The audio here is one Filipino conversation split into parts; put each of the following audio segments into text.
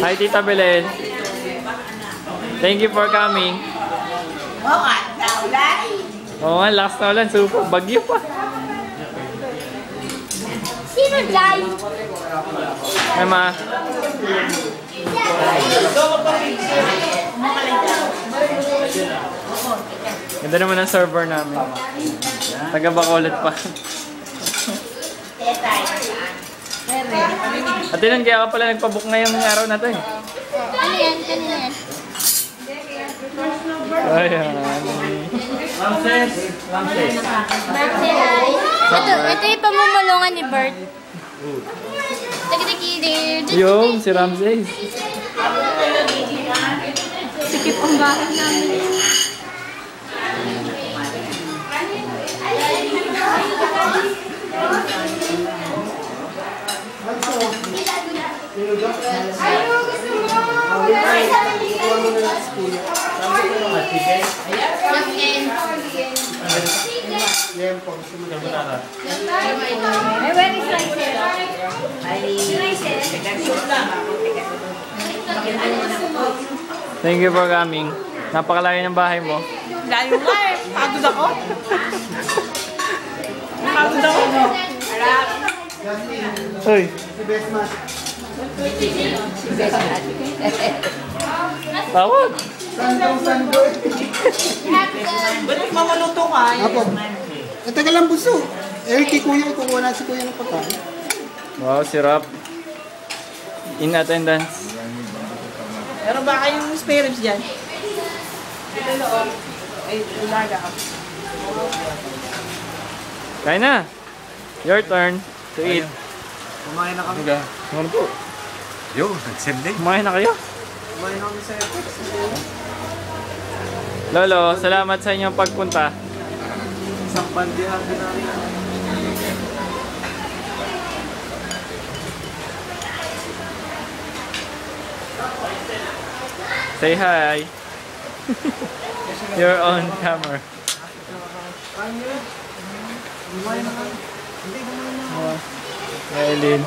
Hi, Tita Belen. Thank you for coming. Oo nga, lakas na ulan. Super, bagyo pa. Sino dyan? Hi, Ma. Ganda naman ang server namin. Taga Bacolod pa. At ilan kaya ka pala nagpabook ngayong araw na to eh? Ano yan? Kanina yan? Ayan. Ramses. Ito yung pamumulungan ni Bert. Yung, si Ramses. Sikip ang bahay namin. Thank you for coming. Napakalayo ng bahay mo. Layo nga eh. Pagod ako. Pagod ako. Hoy. Tawag. Ba't mamaluto ka? Apo. Teka lang buso. Kay Kuya, kukuha na si Kuya ng pagkain. Wow, sirap. In attendance. Meron ba kayong spare ribs dyan? Ay, ulaga ka. Kain na. Your turn to eat. Kumain na kami. Ano po? Yo, nag-send din. Kumain na kayo? Kumain na kami sa FX. Lolo, salamat sa inyong pagpunta. Isang bandihan din namin. Say hi. You're on camera. Kumain na kami. Hindi, kumain na. Eileen.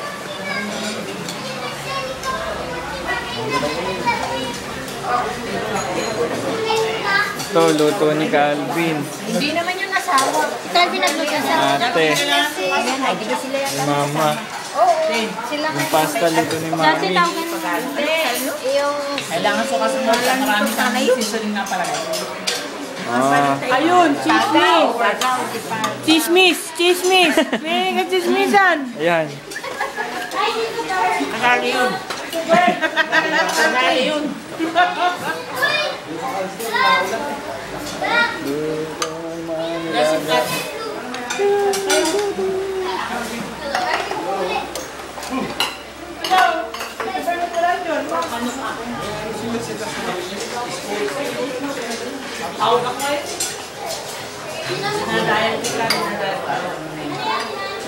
Ito, luto ni Calvin. Hindi naman yung asawa. Si Calvin nagluto sa Ate. Si Mama. sila. Yung pasta luto ni Dati Mami. tawagan yung Kailangan sukasunod sa marami sa seasoning na palagay. Ayun, chismis! Chismis! Chismis! May ka-chismisan! Ayan. Akali yun. Akali yun.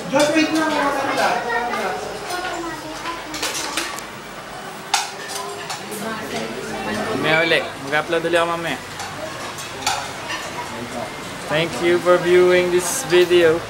Just wait na mga kanila. Mamaya ulit. Mag-upload ulit ako mamaya. Thank you for viewing this video.